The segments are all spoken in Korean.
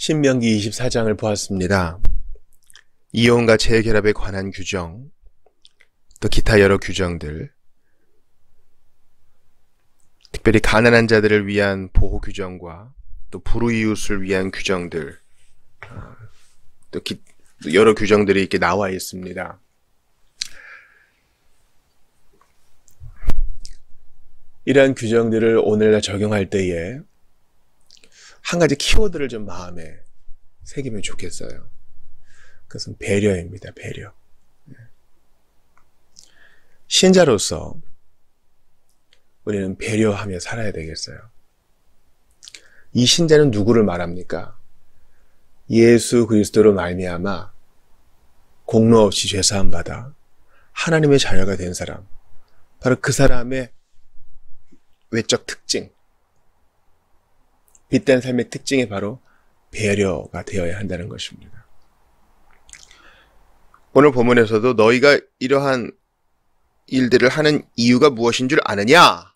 신명기 24장을 보았습니다. 이혼과 재결합에 관한 규정, 또 기타 여러 규정들, 특별히 가난한 자들을 위한 보호 규정과 또 불우이웃을 위한 규정들, 또 여러 규정들이 이렇게 나와 있습니다. 이러한 규정들을 오늘날 적용할 때에 한 가지 키워드를 좀 마음에 새기면 좋겠어요. 그것은 배려입니다. 배려. 신자로서 우리는 배려하며 살아야 되겠어요. 이 신자는 누구를 말합니까? 예수 그리스도로 말미암아 공로 없이 죄사함 받아 하나님의 자녀가 된 사람, 바로 그 사람의 외적 특징, 빛된 삶의 특징이 바로 배려가 되어야 한다는 것입니다. 오늘 본문에서도 너희가 이러한 일들을 하는 이유가 무엇인 줄 아느냐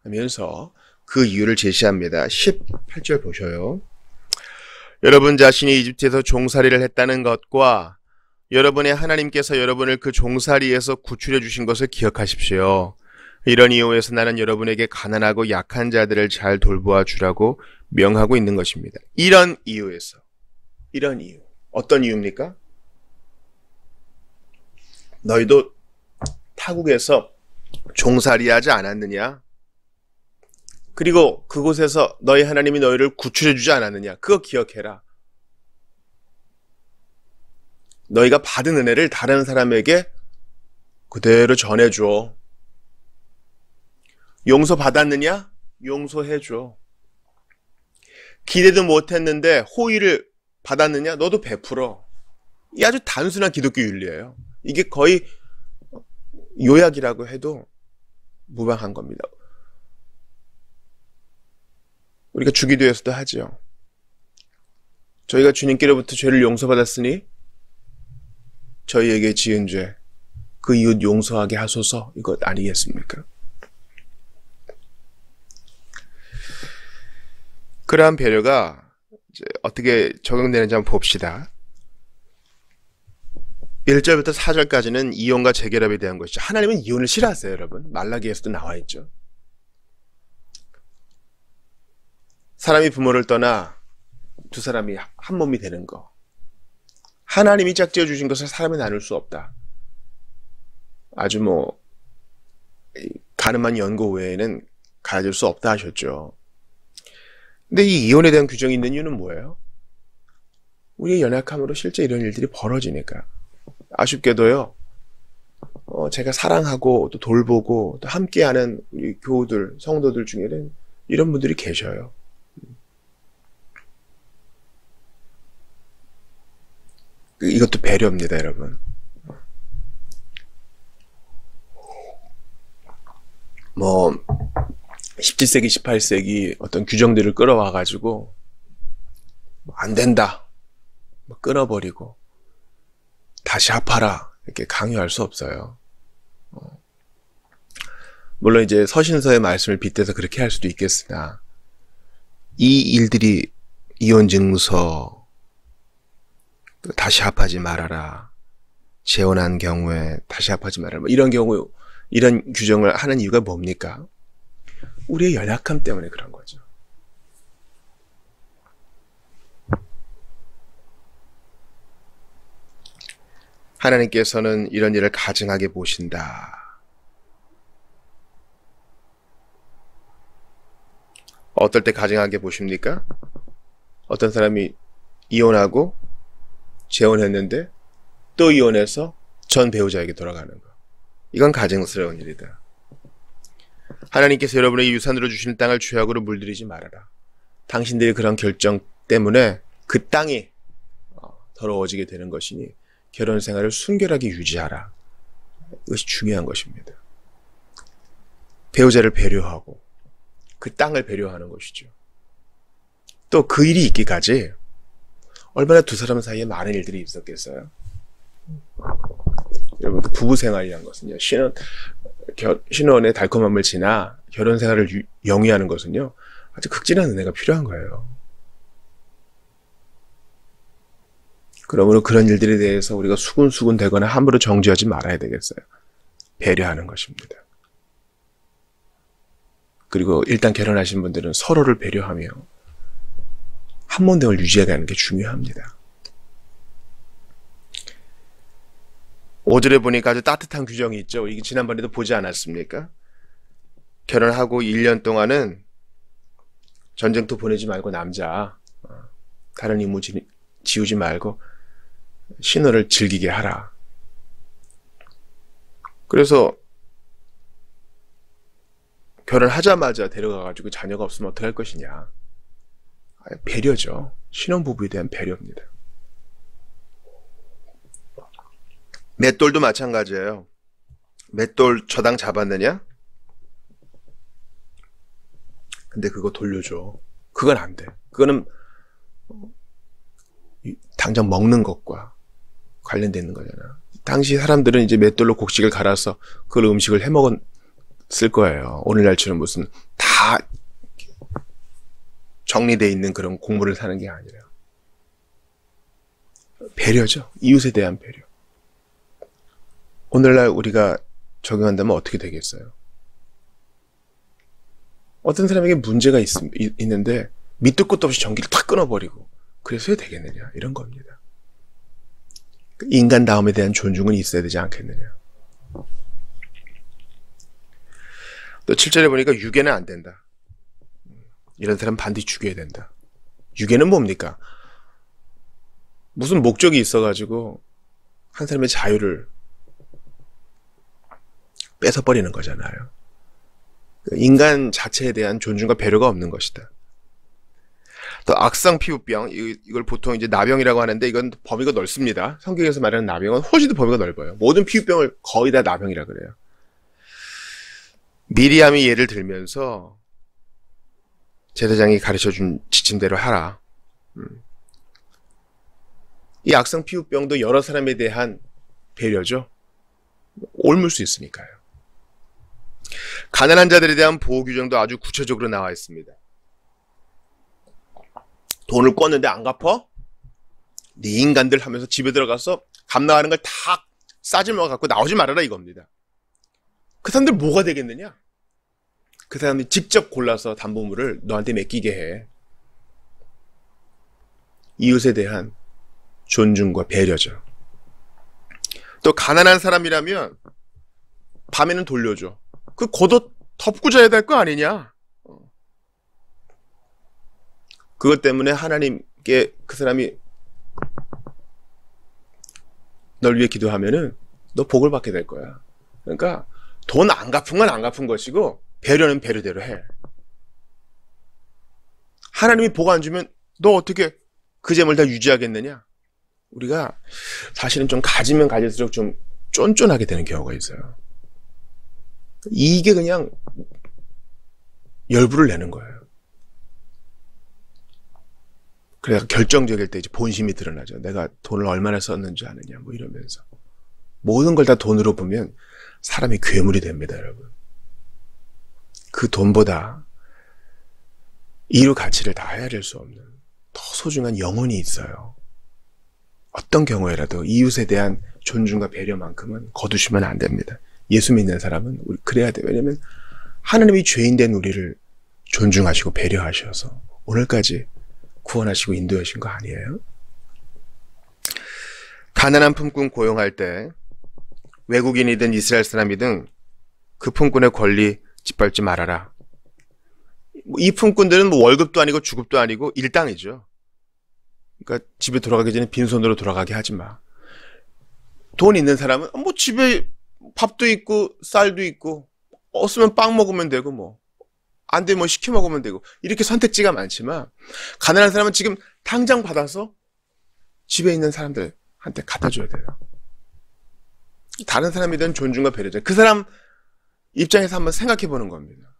하면서 그 이유를 제시합니다. 18절 보셔요. 여러분 자신이 이집트에서 종살이를 했다는 것과 여러분의 하나님께서 여러분을 그 종살이에서 구출해 주신 것을 기억하십시오. 이런 이유에서 나는 여러분에게 가난하고 약한 자들을 잘 돌보아 주라고 명하고 있는 것입니다. 이런 이유에서. 이런 이유. 어떤 이유입니까? 너희도 타국에서 종살이하지 않았느냐? 그리고 그곳에서 너희 하나님이 너희를 구출해 주지 않았느냐? 그거 기억해라. 너희가 받은 은혜를 다른 사람에게 그대로 전해줘. 용서받았느냐? 용서해줘. 기대도 못했는데 호의를 받았느냐? 너도 베풀어. 이 아주 단순한 기독교 윤리예요. 이게 거의 요약이라고 해도 무방한 겁니다. 우리가 주기도에서도 하죠. 저희가 주님께로부터 죄를 용서받았으니 저희에게 지은 죄, 그 이웃 용서하게 하소서, 이것 아니겠습니까? 그러한 배려가 이제 어떻게 적용되는지 한번 봅시다. 1절부터 4절까지는 이혼과 재결합에 대한 것이죠. 하나님은 이혼을 싫어하세요, 여러분. 말라기에서도 나와 있죠. 사람이 부모를 떠나 두 사람이 한 몸이 되는 거. 하나님이 짝지어 주신 것을 사람이 나눌 수 없다. 아주 가늠한 연고 외에는 가질 수 없다 하셨죠. 근데 이 이혼에 대한 규정이 있는 이유는 뭐예요? 우리의 연약함으로 실제 이런 일들이 벌어지니까. 아쉽게도요, 제가 사랑하고 또 돌보고 또 함께하는 우리 교우들, 성도들 중에는 이런 분들이 계셔요. 이것도 배려입니다, 여러분. 17세기, 18세기 어떤 규정들을 끌어와가지고 안 된다, 끊어버리고 다시 합하라 이렇게 강요할 수 없어요. 물론 이제 서신서의 말씀을 빗대서 그렇게 할 수도 있겠으나 이 일들이 이혼 증서, 다시 합하지 말아라, 재혼한 경우에 다시 합하지 말아라, 이런 경우 이런 규정을 하는 이유가 뭡니까? 우리의 연약함 때문에 그런 거죠. 하나님께서는 이런 일을 가증하게 보신다. 어떨 때 가증하게 보십니까? 어떤 사람이 이혼하고 재혼했는데 또 이혼해서 전 배우자에게 돌아가는 거. 이건 가증스러운 일이다. 하나님께서 여러분에게 유산으로 주시는 땅을 죄악으로 물들이지 말아라. 당신들이 그런 결정 때문에 그 땅이 더러워지게 되는 것이니 결혼 생활을 순결하게 유지하라. 이것이 중요한 것입니다. 배우자를 배려하고 그 땅을 배려하는 것이죠. 또 그 일이 있기까지 얼마나 두 사람 사이에 많은 일들이 있었겠어요. 여러분, 그 부부 생활이란 것은요, 신혼의 달콤함을 지나 결혼 생활을 영위하는 것은요, 아주 극진한 은혜가 필요한 거예요. 그러므로 그런 일들에 대해서 우리가 수군수군 대거나 함부로 정죄하지 말아야 되겠어요. 배려하는 것입니다. 그리고 일단 결혼하신 분들은 서로를 배려하며 한몬대을 유지해가는 게 중요합니다. 5절에 보니까 아주 따뜻한 규정이 있죠. 이게 지난번에도 보지 않았습니까? 결혼하고 1년 동안은 전쟁터 보내지 말고 남자 다른 임무 지우지 말고 신혼을 즐기게 하라. 그래서 결혼하자마자 데려가가지고 자녀가 없으면 어떡할 것이냐. 배려죠. 신혼부부에 대한 배려입니다. 맷돌도 마찬가지예요. 맷돌 저당 잡았느냐? 근데 그거 돌려줘. 그건 안 돼. 그거는 당장 먹는 것과 관련되는 거잖아. 당시 사람들은 이제 맷돌로 곡식을 갈아서 그걸 음식을 해 먹었을 거예요. 오늘날처럼 무슨 다 정리되어 있는 그런 곡물을 사는 게 아니라. 배려죠. 이웃에 대한 배려. 오늘날 우리가 적용한다면 어떻게 되겠어요? 어떤 사람에게 문제가 있는데 밑도 끝도 없이 전기를 탁 끊어버리고 그래서 되겠느냐 이런 겁니다. 인간다움에 대한 존중은 있어야 되지 않겠느냐. 또 7절에 보니까 유괴는 안 된다. 이런 사람 반드시 죽여야 된다. 유괴는 뭡니까? 무슨 목적이 있어가지고 한 사람의 자유를 뺏어버리는 거잖아요. 인간 자체에 대한 존중과 배려가 없는 것이다. 또 악성 피부병, 이걸 보통 이제 나병이라고 하는데 이건 범위가 넓습니다. 성경에서 말하는 나병은 훨씬 더 범위가 넓어요. 모든 피부병을 거의 다 나병이라 그래요. 미리암이 예를 들면서 제사장이 가르쳐준 지침대로 하라. 이 악성 피부병도 여러 사람에 대한 배려죠. 옮을 수 있으니까요. 가난한 자들에 대한 보호 규정도 아주 구체적으로 나와 있습니다. 돈을 꿨는데 안 갚아? 네 인간들 하면서 집에 들어가서 값 나가는 걸 다 싸질러 갖고 나오지 말아라 이겁니다. 그 사람들 뭐가 되겠느냐? 그 사람들이 직접 골라서 담보물을 너한테 맡기게 해. 이웃에 대한 존중과 배려죠. 또 가난한 사람이라면 밤에는 돌려줘. 그 겉옷 덮고 자야 될 거 아니냐? 그것 때문에 하나님께 그 사람이 널 위해 기도하면은 너 복을 받게 될 거야. 그러니까 돈 안 갚은 건 안 갚은 것이고 배려는 배려대로 해. 하나님이 복 안 주면 너 어떻게 그 재물 다 유지하겠느냐? 우리가 사실은 좀 가지면 가질수록 좀 쫀쫀하게 되는 경우가 있어요. 이게 그냥 열불을 내는 거예요. 그래서 결정적일 때 이제 본심이 드러나죠. 내가 돈을 얼마나 썼는지 아느냐, 뭐 이러면서. 모든 걸 다 돈으로 보면 사람이 괴물이 됩니다, 여러분. 그 돈보다 이루 가치를 다 헤아릴 수 없는 더 소중한 영혼이 있어요. 어떤 경우에라도 이웃에 대한 존중과 배려만큼은 거두시면 안 됩니다. 예수 믿는 사람은 그래야 돼요. 왜냐하면 하나님이 죄인된 우리를 존중하시고 배려하셔서 오늘까지 구원하시고 인도하신 거 아니에요? 가난한 품꾼 고용할 때 외국인이든 이스라엘 사람이든 그 품꾼의 권리 짓밟지 말아라. 이 품꾼들은 뭐 월급도 아니고 주급도 아니고 일당이죠. 그러니까 집에 돌아가기 전에 빈손으로 돌아가게 하지 마. 돈 있는 사람은 뭐 집에 밥도 있고 쌀도 있고 없으면 빵 먹으면 되고 뭐 안 되면 뭐 시켜 먹으면 되고 이렇게 선택지가 많지만 가난한 사람은 지금 당장 받아서 집에 있는 사람들한테 갖다 줘야 돼요. 다른 사람이든 존중과 배려죠. 그 사람 입장에서 한번 생각해 보는 겁니다.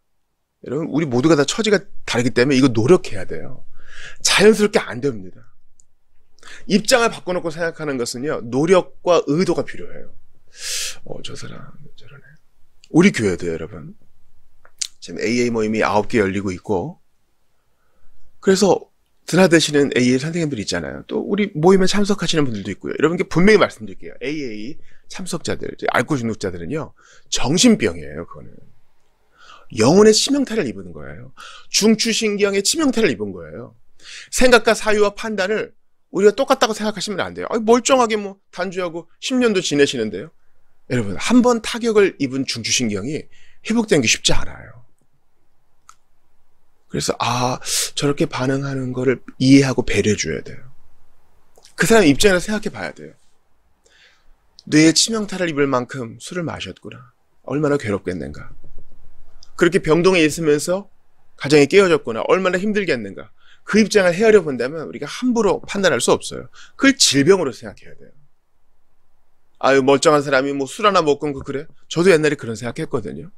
여러분 우리 모두가 다 처지가 다르기 때문에 이거 노력해야 돼요. 자연스럽게 안 됩니다. 입장을 바꿔놓고 생각하는 것은요 노력과 의도가 필요해요. 저 사람 저러네. 우리 교회도 여러분 지금 AA 모임이 9개 열리고 있고 그래서 드나드시는 AA 선생님들 있잖아요. 또 우리 모임에 참석하시는 분들도 있고요. 여러분께 분명히 말씀드릴게요. AA 참석자들, 알코올 중독자들은요, 정신병이에요, 그거는. 영혼의 치명타를 입은 거예요. 중추신경의 치명타를 입은 거예요. 생각과 사유와 판단을 우리가 똑같다고 생각하시면 안 돼요. 멀쩡하게 뭐 단주하고 10년도 지내시는데요. 여러분, 한 번 타격을 입은 중추신경이 회복되는 게 쉽지 않아요. 그래서 저렇게 반응하는 거를 이해하고 배려해줘야 돼요. 그 사람 입장에서 생각해 봐야 돼요. 뇌에 치명타를 입을 만큼 술을 마셨구나. 얼마나 괴롭겠는가. 그렇게 병동에 있으면서 가정이 깨어졌구나. 얼마나 힘들겠는가. 그 입장을 헤아려 본다면 우리가 함부로 판단할 수 없어요. 그걸 질병으로 생각해야 돼요. 멀쩡한 사람이 뭐 술 하나 먹고 그래? 저도 옛날에 그런 생각했거든요.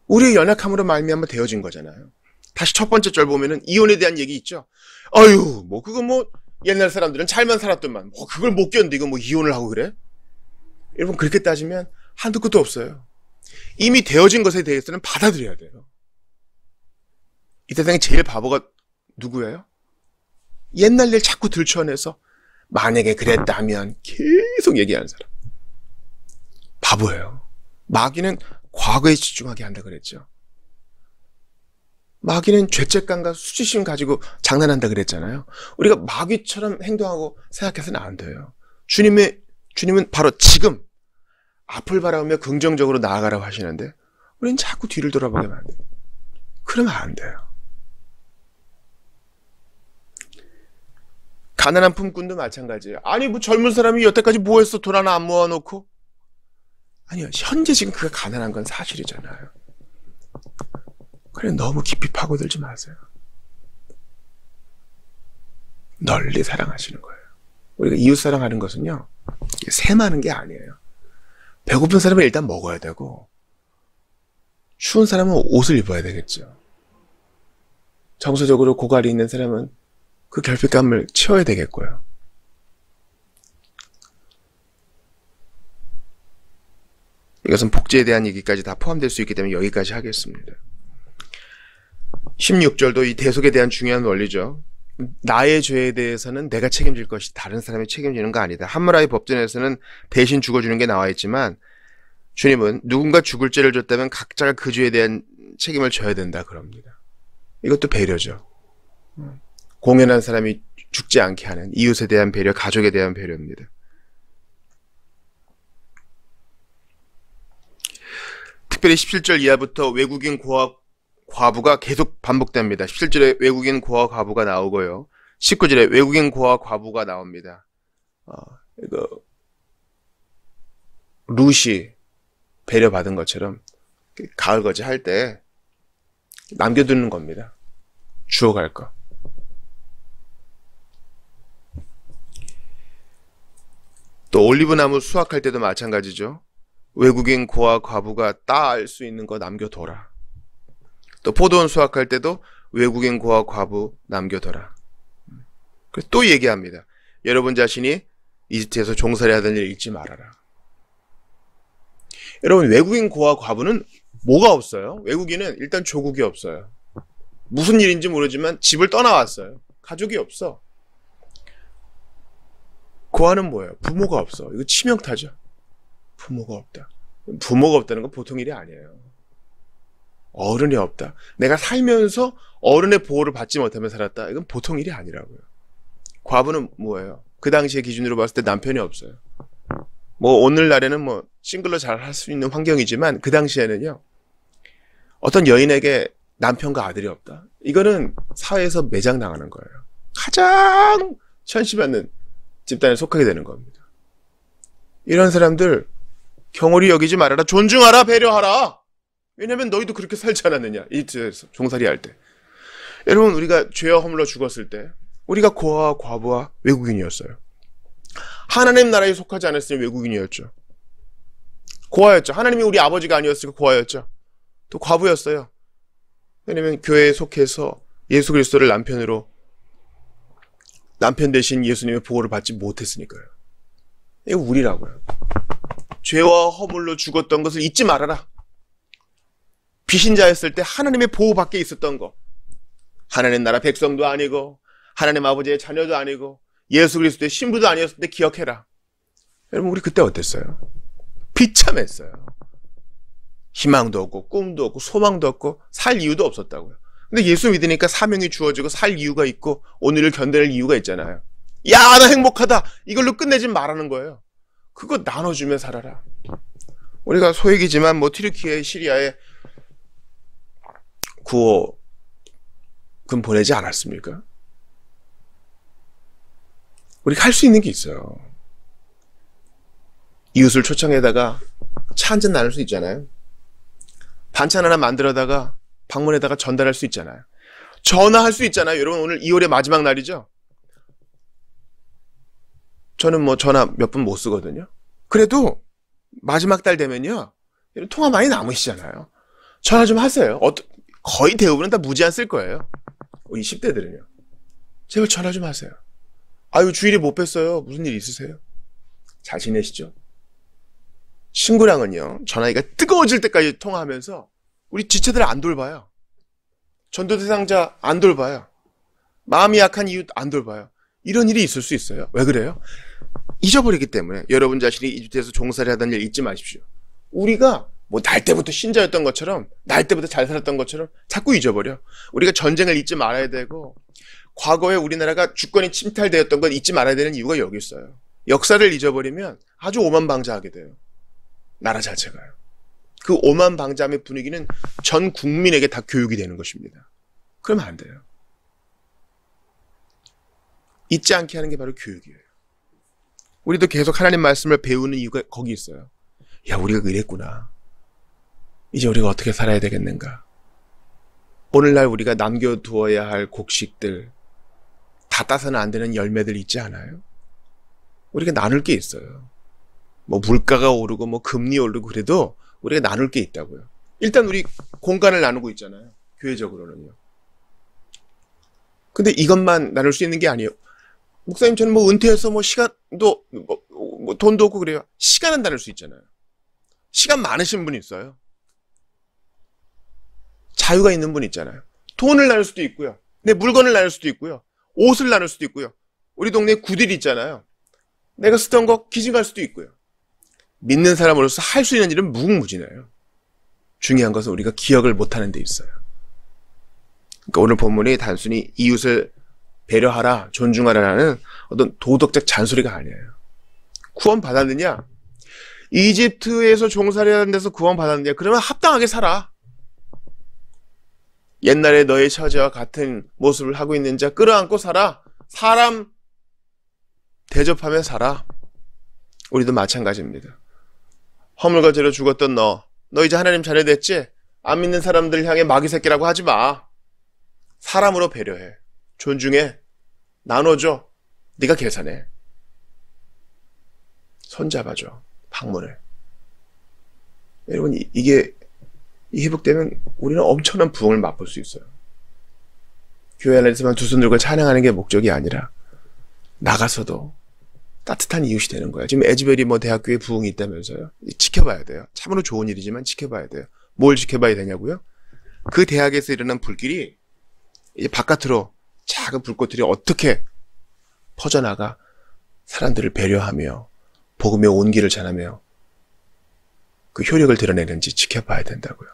우리의 연약함으로 말미암아 되어진 거잖아요. 다시 첫 번째 절 보면은 이혼에 대한 얘기 있죠. 그거 옛날 사람들은 잘만 살았더만 그걸 못 견디고 이혼을 하고 그래? 여러분, 그렇게 따지면 한두 끝도 없어요. 이미 되어진 것에 대해서는 받아들여야 돼요. 이 세상에 제일 바보가 누구예요? 옛날 일 자꾸 들춰내서 만약에 그랬다면 계속 얘기하는 사람. 바보예요. 마귀는 과거에 집중하게 한다 그랬죠. 마귀는 죄책감과 수치심 가지고 장난한다 그랬잖아요. 우리가 마귀처럼 행동하고 생각해서는 안 돼요. 주님은 바로 지금 앞을 바라보며 긍정적으로 나아가라고 하시는데 우리는 자꾸 뒤를 돌아보게 만들어요. 그러면 안 돼요. 가난한 품꾼도 마찬가지예요. 젊은 사람이 여태까지 뭐 했어? 돈 하나 안 모아놓고? 아니요. 현재 지금 그가 가난한 건 사실이잖아요. 그래, 너무 깊이 파고들지 마세요. 널리 사랑하시는 거예요. 우리가 이웃 사랑하는 것은요, 셈하는 게 아니에요. 배고픈 사람은 일단 먹어야 되고, 추운 사람은 옷을 입어야 되겠죠. 정서적으로 고갈이 있는 사람은 그 결핍감을 채워야 되겠고요. 이것은 복지에 대한 얘기까지 다 포함될 수 있기 때문에 여기까지 하겠습니다. 16절도 이 대속에 대한 중요한 원리죠. 나의 죄에 대해서는 내가 책임질 것이 다른 사람이 책임지는 거 아니다. 함무라비 법전에서는 대신 죽어주는 게 나와 있지만 주님은 누군가 죽을 죄를 졌다면 각자가 그 죄에 대한 책임을 져야 된다 그럽니다. 이것도 배려죠. 공연한 사람이 죽지 않게 하는 이웃에 대한 배려, 가족에 대한 배려입니다. 특별히 17절 이하부터 외국인 고아 과부가 계속 반복됩니다. 17절에 외국인 고아 과부가 나오고요. 19절에 외국인 고아 과부가 나옵니다. 룻이 배려받은 것처럼 가을거지 할 때 남겨두는 겁니다. 주워갈 거. 또 올리브나무 수확할 때도 마찬가지죠. 외국인 고아 과부가 따을 수 있는 거 남겨둬라. 또 포도원 수확할 때도 외국인 고아 과부 남겨둬라. 그래서 또 얘기합니다. 여러분 자신이 이집트에서 종살이 하던 일 잊지 말아라. 여러분, 외국인 고아 과부는 뭐가 없어요? 외국인은 일단 조국이 없어요. 무슨 일인지 모르지만 집을 떠나왔어요. 가족이 없어. 고아는 뭐예요? 부모가 없어. 이거 치명타죠. 부모가 없다. 부모가 없다는 건 보통 일이 아니에요. 어른이 없다. 내가 살면서 어른의 보호를 받지 못하며 살았다. 이건 보통 일이 아니라고요. 과부는 뭐예요? 그 당시의 기준으로 봤을 때 남편이 없어요. 오늘날에는 싱글로 잘 할 수 있는 환경이지만 그 당시에는요, 어떤 여인에게 남편과 아들이 없다. 이거는 사회에서 매장당하는 거예요. 가장 천시받는 집단에 속하게 되는 겁니다. 이런 사람들 경홀히 여기지 말아라. 존중하라. 배려하라. 왜냐면 너희도 그렇게 살지 않았느냐. 이집트에서 종살이 할 때. 여러분, 우리가 죄와 허물로 죽었을 때 우리가 고아와 과부와 외국인이었어요. 하나님 나라에 속하지 않았으니 외국인이었죠. 고아였죠. 하나님이 우리 아버지가 아니었으니까 고아였죠. 또 과부였어요. 왜냐면 교회에 속해서 예수 그리스도를 남편 대신 예수님의 보호를 받지 못했으니까요. 이거 우리라고요. 죄와 허물로 죽었던 것을 잊지 말아라. 비신자였을 때 하나님의 보호 밖에 있었던 거. 하나님 나라 백성도 아니고 하나님 아버지의 자녀도 아니고 예수 그리스도의 신부도 아니었을 때 기억해라. 여러분 우리 그때 어땠어요? 비참했어요. 희망도 없고 꿈도 없고 소망도 없고 살 이유도 없었다고요. 근데 예수 믿으니까 사명이 주어지고 살 이유가 있고 오늘을 견뎌낼 이유가 있잖아요. 야, 나 행복하다. 이걸로 끝내지 말라는 거예요. 그거 나눠주며 살아라. 우리가 소액이지만 뭐 튀르키예, 시리아에 구호금 보내지 않았습니까? 우리가 할 수 있는 게 있어요. 이웃을 초청해다가 차 한 잔 나눌 수 있잖아요. 반찬 하나 만들어다가 방문에다가 전달할 수 있잖아요. 전화할 수 있잖아요. 여러분 오늘 2월의 마지막 날이죠. 저는 뭐 전화 몇 분 못 쓰거든요. 그래도 마지막 달 되면요. 통화 많이 남으시잖아요. 전화 좀 하세요. 거의 대부분은 다 무제한 쓸 거예요. 우리 10대들은요. 제발 전화 좀 하세요. 아유 주일에 못 뵀어요. 무슨 일 있으세요? 잘 지내시죠? 친구랑은요. 전화기가 뜨거워질 때까지 통화하면서 우리 지체들 안 돌봐요. 전도 대상자 안 돌봐요. 마음이 약한 이웃 안 돌봐요. 이런 일이 있을 수 있어요. 왜 그래요? 잊어버리기 때문에. 여러분 자신이 이집트에서 종살이 하던 일 잊지 마십시오. 우리가 뭐 날 때부터 신자였던 것처럼 날 때부터 잘 살았던 것처럼 자꾸 잊어버려. 우리가 전쟁을 잊지 말아야 되고 과거에 우리나라가 주권이 침탈되었던 건 잊지 말아야 되는 이유가 여기 있어요. 역사를 잊어버리면 아주 오만방자하게 돼요. 나라 자체가요. 그 오만방자함의 분위기는 전 국민에게 다 교육이 되는 것입니다. 그러면 안 돼요. 잊지 않게 하는 게 바로 교육이에요. 우리도 계속 하나님 말씀을 배우는 이유가 거기 있어요. 야, 우리가 그랬구나. 이제 우리가 어떻게 살아야 되겠는가. 오늘날 우리가 남겨두어야 할 곡식들, 다 따서는 안 되는 열매들 있지 않아요? 우리가 나눌 게 있어요. 뭐 물가가 오르고 뭐 금리 오르고 그래도 우리가 나눌 게 있다고요. 일단 우리 공간을 나누고 있잖아요. 교회적으로는요. 근데 이것만 나눌 수 있는 게 아니에요. 목사님 저는 뭐 은퇴해서 뭐 시간도 뭐 돈도 없고 그래요. 시간은 나눌 수 있잖아요. 시간 많으신 분이 있어요. 자유가 있는 분 있잖아요. 돈을 나눌 수도 있고요. 내 물건을 나눌 수도 있고요. 옷을 나눌 수도 있고요. 우리 동네에 구들이 있잖아요. 내가 쓰던 거 기증할 수도 있고요. 믿는 사람으로서 할 수 있는 일은 무궁무진해요. 중요한 것은 우리가 기억을 못하는 데 있어요. 그러니까 오늘 본문이 단순히 이웃을 배려하라, 존중하라라는 어떤 도덕적 잔소리가 아니에요. 구원 받았느냐? 이집트에서 종살이 하는 데서 구원 받았느냐? 그러면 합당하게 살아. 옛날에 너의 처지와 같은 모습을 하고 있는 자 끌어안고 살아. 사람 대접하며 살아. 우리도 마찬가지입니다. 허물과죄로 죽었던 너 이제 하나님 자녀 됐지? 안 믿는 사람들 향해 마귀 새끼라고 하지 마. 사람으로 배려해. 존중해. 나눠줘. 네가 계산해. 손잡아줘. 방문을. 여러분 이게 회복되면 우리는 엄청난 부흥을 맛볼 수 있어요. 교회 안에서만 두 손 들고 찬양하는 게 목적이 아니라 나가서도 따뜻한 이웃이 되는 거예요. 지금 에즈베리 뭐 대학교에 부흥이 있다면서요. 지켜봐야 돼요. 참으로 좋은 일이지만 지켜봐야 돼요. 뭘 지켜봐야 되냐고요? 그 대학에서 일어난 불길이 이제 바깥으로 작은 불꽃들이 어떻게 퍼져나가 사람들을 배려하며 복음의 온기를 전하며 그 효력을 드러내는지 지켜봐야 된다고요.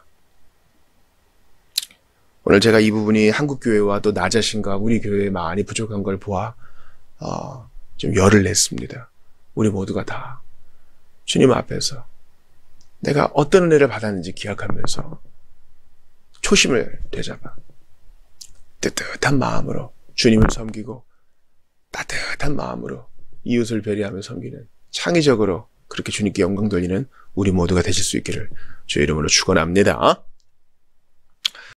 오늘 제가 이 부분이 한국교회와 또 나 자신과 우리 교회에 많이 부족한 걸 보아 좀 열을 냈습니다. 우리 모두가 다 주님 앞에서 내가 어떤 은혜를 받았는지 기억하면서 초심을 되잡아 뜨뜻한 마음으로 주님을 섬기고 따뜻한 마음으로 이웃을 배려하며 섬기는 창의적으로 그렇게 주님께 영광 돌리는 우리 모두가 되실 수 있기를 주의 이름으로 축원합니다.